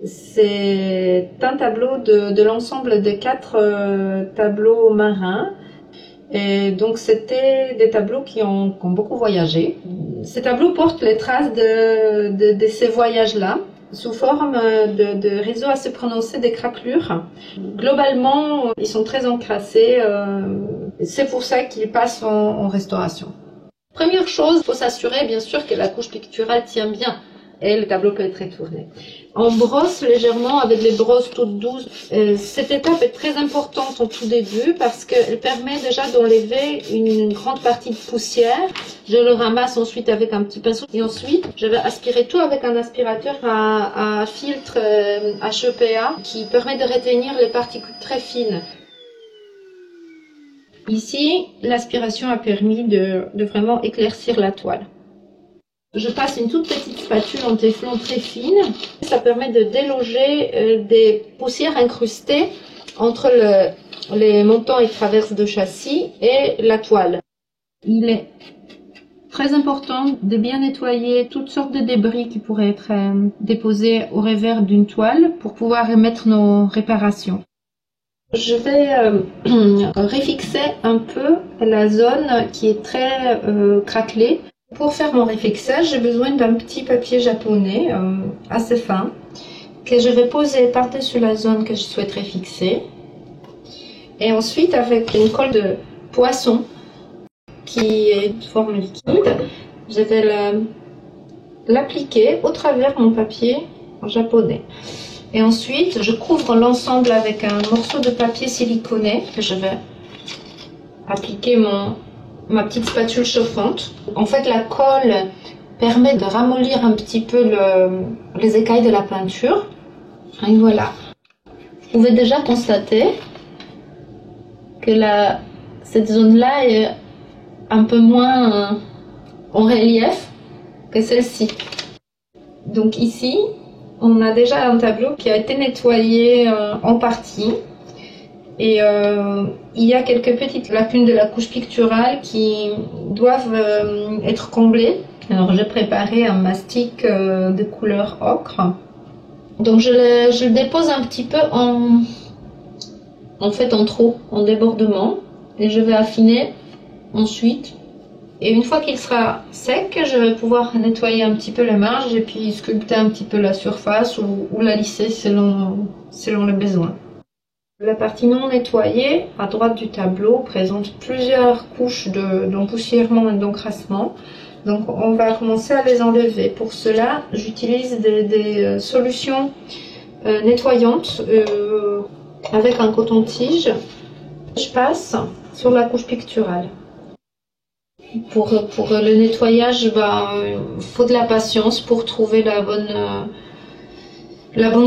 C'est un tableau de l'ensemble des 4 tableaux marins. Et donc c'était des tableaux qui ont beaucoup voyagé. Ces tableaux portent les traces de ces voyages-là, sous forme de réseaux à se prononcer, des craquelures. Globalement, ils sont très encrassés. C'est pour ça qu'ils passent en restauration. Première chose, il faut s'assurer bien sûr que la couche picturale tient bien et le tableau peut être retourné. On brosse légèrement avec des brosses toutes douces. Cette étape est très importante au tout début parce qu'elle permet déjà d'enlever une grande partie de poussière. Je le ramasse ensuite avec un petit pinceau et ensuite je vais aspirer tout avec un aspirateur à filtre HEPA qui permet de retenir les particules très fines. Ici, l'aspiration a permis de vraiment éclaircir la toile. Je passe une toute petite spatule en téflon très fine. Ça permet de déloger des poussières incrustées entre les montants et traverses de châssis et la toile. Il est très important de bien nettoyer toutes sortes de débris qui pourraient être déposés au revers d'une toile pour pouvoir remettre nos réparations. Je vais réfixer un peu la zone qui est très craquelée. Pour faire mon réfixage, j'ai besoin d'un petit papier japonais assez fin que je vais poser par-dessus la zone que je souhaiterais fixer. Et ensuite, avec une colle de poisson qui est de forme liquide, je vais l'appliquer au travers mon papier japonais. Et ensuite, je couvre l'ensemble avec un morceau de papier siliconé que je vais appliquer ma petite spatule chauffante. En fait, la colle permet de ramollir un petit peu les écailles de la peinture. Et voilà. Vous pouvez déjà constater que cette zone-là est un peu moins en relief que celle-ci. Donc ici, on a déjà un tableau qui a été nettoyé en partie. Et il y a quelques petites lacunes de la couche picturale qui doivent être comblées. Alors j'ai préparé un mastic de couleur ocre. Donc je le dépose un petit peu en trop, en débordement. Et je vais affiner ensuite. Et une fois qu'il sera sec, je vais pouvoir nettoyer un petit peu les marges et puis sculpter un petit peu la surface ou la lisser selon le besoin. La partie non nettoyée, à droite du tableau, présente plusieurs couches d'empoussièrement et d'encrassement. Donc on va commencer à les enlever. Pour cela, j'utilise des solutions nettoyantes avec un coton-tige. Je passe sur la couche picturale. Pour le nettoyage, il faut de la patience pour trouver la bonne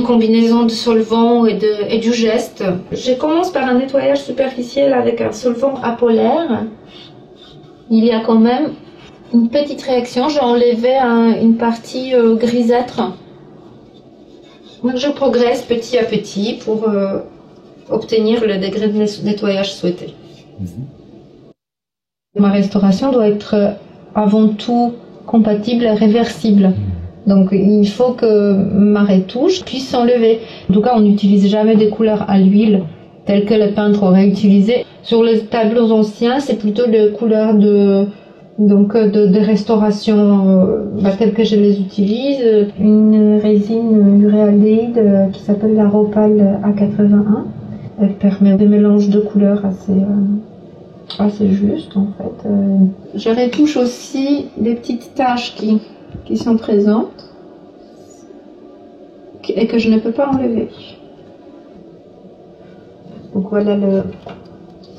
combinaison de solvant et du geste. Je commence par un nettoyage superficiel avec un solvant apolaire. Il y a quand même une petite réaction. J'ai enlevé une partie grisâtre. Donc je progresse petit à petit pour obtenir le degré de nettoyage souhaité. Ma restauration doit être avant tout compatible et réversible. Donc il faut que ma retouche puisse s'enlever. En tout cas, on n'utilise jamais des couleurs à l'huile telles que le peintre aurait utilisé. Sur les tableaux anciens, c'est plutôt des couleurs de restauration telles que je les utilise. Une résine uréaldéhyde qui s'appelle la Ropal A81. Elle permet des mélanges de couleurs assez justes en fait. Je retouche aussi des petites taches qui sont présentes et que je ne peux pas enlever. Donc voilà,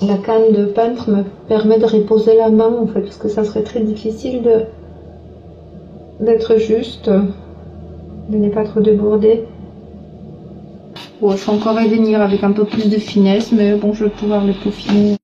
la canne de peintre me permet de reposer la main en fait, parce que ça serait très difficile d'être juste, de ne pas trop déborder. Bon, il faut encore revenir avec un peu plus de finesse, mais bon, je vais pouvoir le peaufiner.